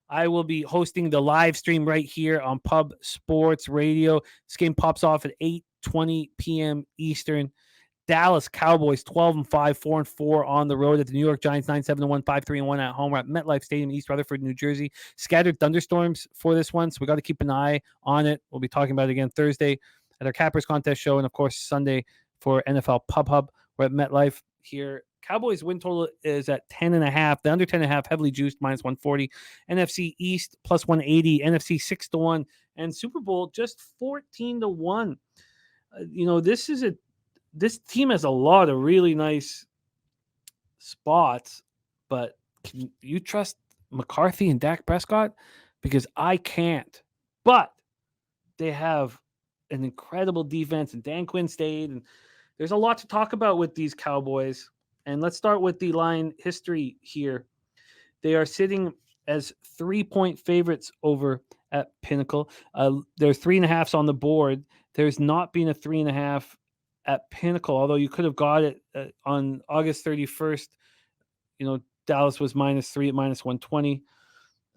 I will be hosting the live stream right here on Pub Sports Radio. This game pops off at 8:20 p.m. Eastern. Dallas Cowboys 12-5, 4-4 on the road at the New York Giants 9-7-1, 5-3-1 at home. We're at MetLife Stadium, East Rutherford, New Jersey. Scattered thunderstorms for this one, so we got to keep an eye on it. We'll be talking about it again Thursday at our Cappers Contest show, and of course Sunday for NFL Pub Hub. We're at MetLife here. Cowboys win total is at 10.5. The under 10.5 heavily juiced minus 140. NFC East plus 180. NFC 6-1, and Super Bowl just 14-1. This team has a lot of really nice spots, but can you trust McCarthy and Dak Prescott? Because I can't. But they have an incredible defense, and Dan Quinn stayed, and there's a lot to talk about with these Cowboys. And let's start with the line history here. They are sitting as 3-point favorites over at Pinnacle. There's 3.5s on the board. There's not been a 3.5 at Pinnacle, although you could have got it on August 31st. Dallas was -3 at -120.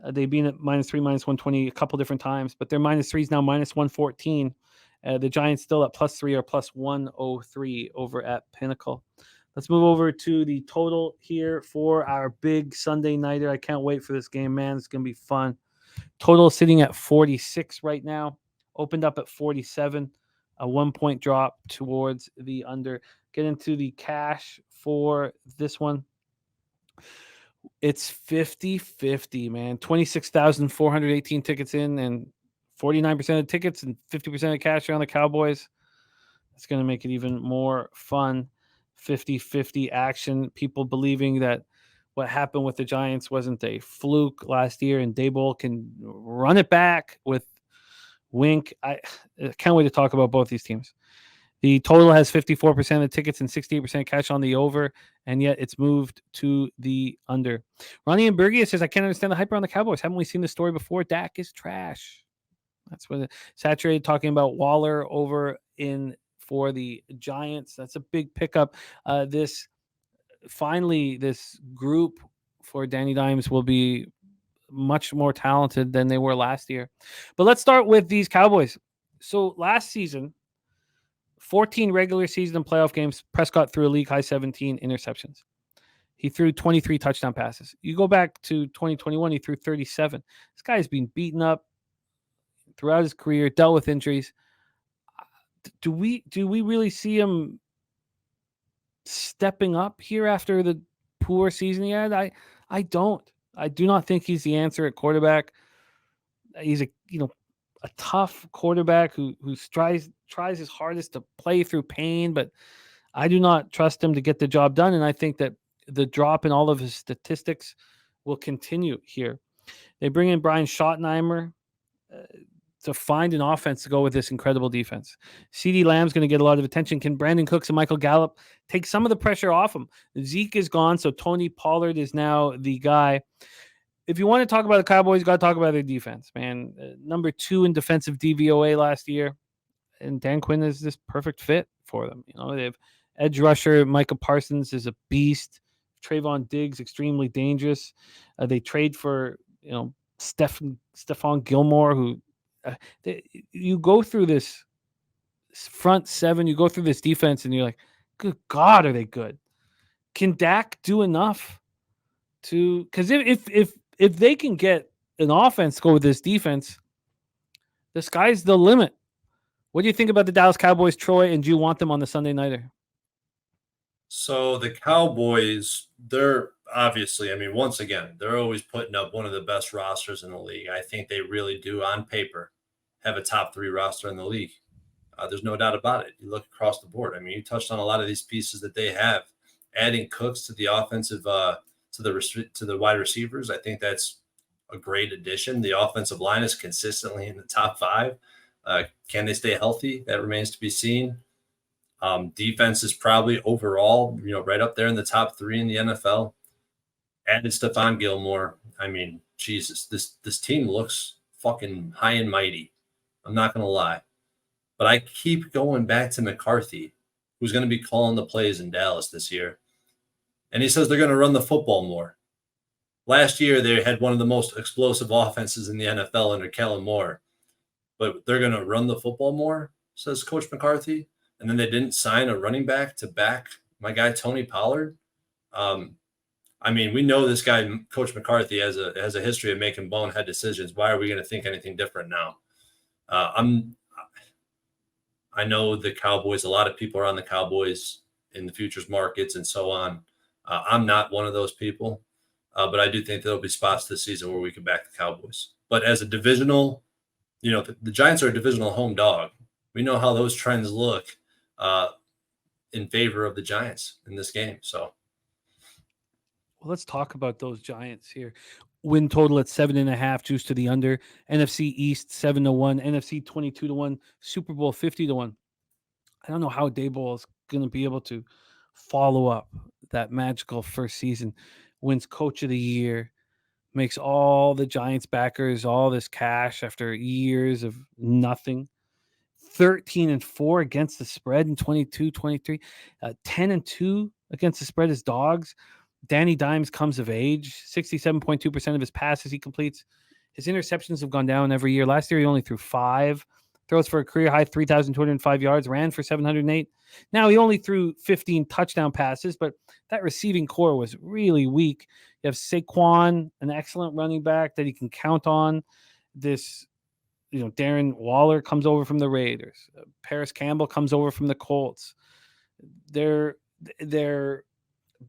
They've been at -3, -120 a couple different times, but their -3 is now -114. The Giants still at +3 or +103 over at Pinnacle. Let's move over to the total here for our big Sunday nighter. I can't wait for this game, man. It's going to be fun. Total sitting at 46 right now. Opened up at 47. A 1-point drop towards the under. Get into the cash for this one. It's 50-50, man. 26,418 tickets in, and 49% of tickets and 50% of cash are on the Cowboys. It's going to make it even more fun. 50-50 action. People believing that what happened with the Giants wasn't a fluke last year, and Daboll can run it back with Wink. I can't wait to talk about both these teams. The total has 54% of tickets and 68% cash on the over, and yet it's moved to the under. Ronnie and Bergia says, I can't understand the hype around the Cowboys. Haven't we seen this story before? Dak is trash. That's what Saturated talking about Waller over in for the Giants. That's a big pickup. This group for Danny Dimes will be much more talented than they were last year. But let's start with these Cowboys. So last season, 14 regular season and playoff games, Prescott threw a league high 17 interceptions. He threw 23 touchdown passes. You go back to 2021, he threw 37. This guy's been beaten up throughout his career, dealt with injuries. Do we really see him stepping up here after the poor season he had? I don't. I do not think he's the answer at quarterback. He's a tough quarterback who tries his hardest to play through pain, but I do not trust him to get the job done. And I think that the drop in all of his statistics will continue here. They bring in Brian Schottenheimer to find an offense to go with this incredible defense. CeeDee Lamb's going to get a lot of attention. Can Brandon Cooks and Michael Gallup take some of the pressure off him? Zeke is gone, so Tony Pollard is now the guy. If you want to talk about the Cowboys, you got to talk about their defense, man. Number 2 in defensive DVOA last year, and Dan Quinn is this perfect fit for them. They have edge rusher Micah Parsons is a beast. Trayvon Diggs, extremely dangerous. They trade for Stephon Gilmore, who you go through this front seven, you go through this defense, and you're like, good God, are they good? Can Dak do enough to? Because if they can get an offense to go with this defense, the sky's the limit. What do you think about the Dallas Cowboys, Troy, and do you want them on the Sunday nighter? So the Cowboys, they're obviously, once again, they're always putting up one of the best rosters in the league. I think they really do, on paper, have a top 3 roster in the league. There's no doubt about it. You look across the board. You touched on a lot of these pieces that they have. Adding Cooks to the offensive, to the wide receivers, I think that's a great addition. The offensive line is consistently in the top 5. Can they stay healthy? That remains to be seen. Defense is probably overall, right up there in the top 3 in the NFL. Added Stephon Gilmore. Jesus, this team looks fucking high and mighty. I'm not going to lie. But I keep going back to McCarthy, who's going to be calling the plays in Dallas this year. And he says they're going to run the football more. last year they had one of the most explosive offenses in the NFL under Kellen Moore, but they're going to run the football more, says Coach McCarthy. And then they didn't sign a running back to back my guy Tony Pollard. I mean, we know this guy, Coach McCarthy, has a history of making bonehead decisions. Why are we going to think anything different now? I know the Cowboys. A lot of people are on the Cowboys in the futures markets and so on. I'm not one of those people, but I do think there'll be spots this season where we can back the Cowboys. But as a divisional, the Giants are a divisional home dog. We know how those trends look in favor of the Giants in this game. So. Well, let's talk about those Giants here. Win total at 7.5, juice to the under. NFC East 7-1, NFC 22-1, Super Bowl 50-1. I don't know how Daboll is going to be able to follow up that magical first season. Wins Coach of the Year, makes all the Giants backers all this cash after years of nothing. 13-4 against the spread in 22-23. 10-2 against the spread as dogs. Danny Dimes comes of age. 67.2% of his passes he completes. His interceptions have gone down every year. Last year, he only threw 5. Throws for a career high 3,205 yards. Ran for 708. Now, he only threw 15 touchdown passes, but that receiving core was really weak. You have Saquon, an excellent running back that he can count on. This, Darren Waller comes over from the Raiders. Paris Campbell comes over from the Colts. Their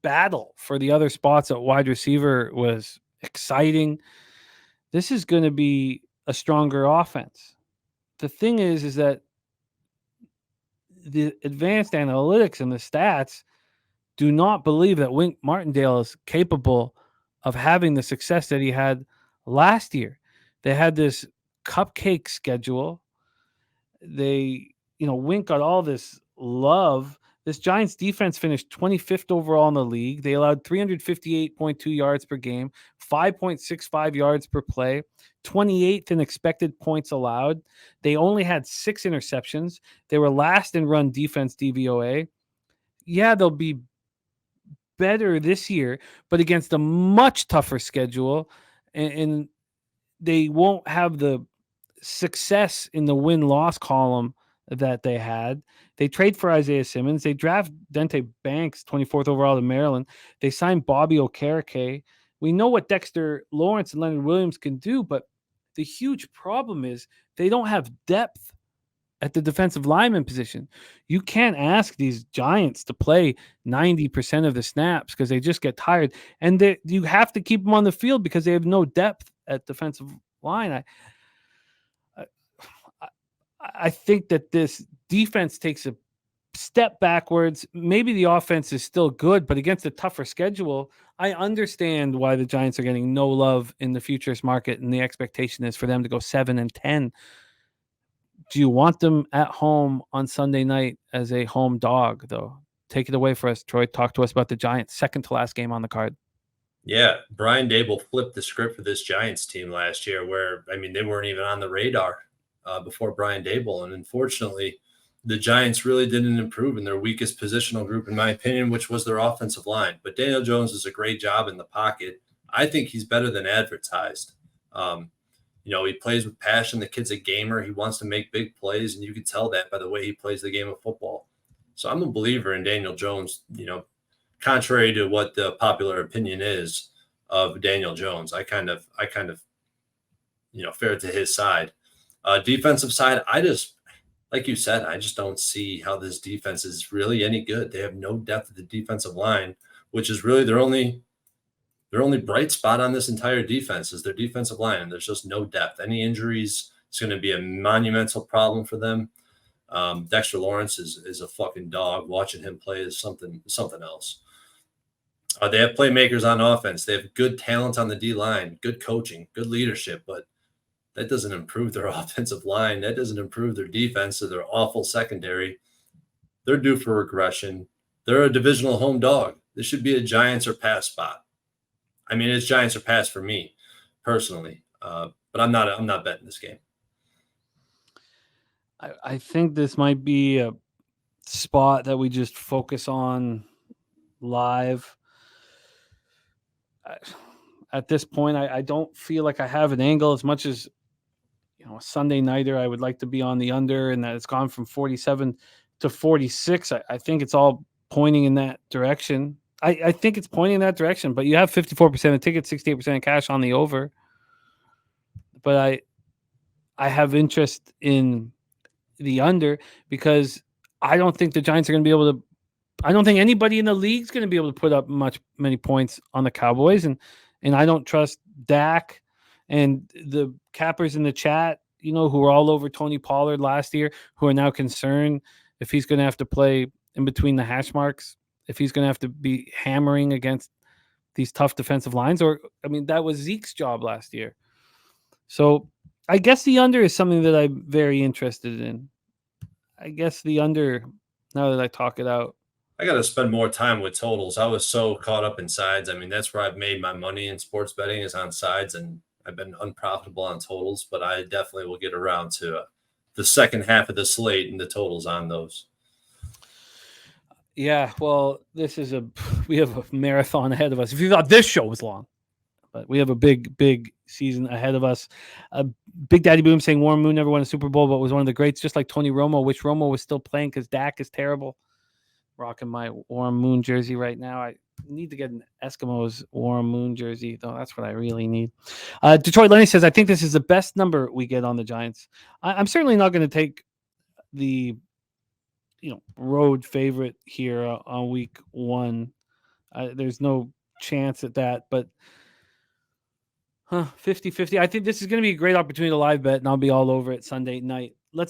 battle for the other spots at wide receiver was exciting. This is going to be a stronger offense. The thing is that the advanced analytics and the stats do not believe that Wink Martindale is capable of having the success that he had last year. They had this cupcake schedule. Wink got all this love. This Giants defense finished 25th overall in the league. They allowed 358.2 yards per game, 5.65 yards per play, 28th in expected points allowed. They only had 6 interceptions. They were last in run defense DVOA. Yeah, they'll be better this year, but against a much tougher schedule, and they won't have the success in the win-loss column that they had. They trade for Isaiah Simmons. They draft Dante Banks, 24th overall to Maryland. They signed Bobby Okereke. We know what Dexter Lawrence and Leonard Williams can do, but the huge problem is they don't have depth at the defensive lineman position. You can't ask these Giants to play 90% of the snaps because they just get tired. And you have to keep them on the field because they have no depth at defensive line. I think that this defense takes a step backwards. Maybe the offense is still good, but against a tougher schedule, I understand why the Giants are getting no love in the futures market, and the expectation is for them to go 7-10. Do you want them at home on Sunday night as a home dog, though? Take it away for us, Troy. Talk to us about the Giants' second to last game on the card. Yeah, Brian Daboll flipped the script for this Giants team last year where, they weren't even on the radar before Brian Daboll. And unfortunately, the Giants really didn't improve in their weakest positional group, in my opinion, which was their offensive line. But Daniel Jones does a great job in the pocket. I think he's better than advertised. He plays with passion. The kid's a gamer. He wants to make big plays, and you can tell that by the way he plays the game of football. So I'm a believer in Daniel Jones, contrary to what the popular opinion is of Daniel Jones. I kind of fair to his side. Defensive side, like you said, I just don't see how this defense is really any good. They have no depth at the defensive line, which is really their only bright spot on this entire defense is their defensive line. And there's just no depth. Any injuries, it's going to be a monumental problem for them. Dexter Lawrence is a fucking dog. Watching him play is something else. They have playmakers on offense. They have good talent on the D-line, good coaching, good leadership, but that doesn't improve their offensive line. That doesn't improve their defense or their awful secondary. They're due for regression. They're a divisional home dog. This should be a Giants or pass spot. It's Giants or pass for me personally, but I'm not betting this game. I think this might be a spot that we just focus on live. at this point. I don't feel like I have an angle as much as, a Sunday nighter. I would like to be on the under, and that it's gone from 47 to 46. I think it's all pointing in that direction. I think it's pointing in that direction, but you have 54% of tickets, 68% of cash on the over. But I have interest in the under because I don't think the Giants are going to be able to. I don't think anybody in the league is going to be able to put up many points on the Cowboys, and I don't trust Dak and the cappers in the chat, who were all over Tony Pollard last year, who are now concerned if he's going to have to play in between the hash marks, if he's going to have to be hammering against these tough defensive lines, that was Zeke's job last year. So I guess the under is something that I'm very interested in. I guess the under, now that I talk it out. I got to spend more time with totals. I was so caught up in sides. I mean, that's where I've made my money in sports betting, is on sides, and I've been unprofitable on totals, but I definitely will get around to the second half of the slate and the totals on those. Yeah, well, we have a marathon ahead of us. If you thought this show was long, but we have a big season ahead of us. Big Daddy Boom saying Warren Moon never won a Super Bowl, but was one of the greats, just like Tony Romo, which Romo was still playing because Dak is terrible. Rocking my Warren Moon jersey right now. I need to get an Eskimos Warren Moon jersey, though. That's what I really need. Detroit Lenny says, I think this is the best number we get on the Giants. I'm certainly not going to take the road favorite here on week 1. There's no chance at that, but 50-50. I think this is going to be a great opportunity to live bet, and I'll be all over it Sunday night.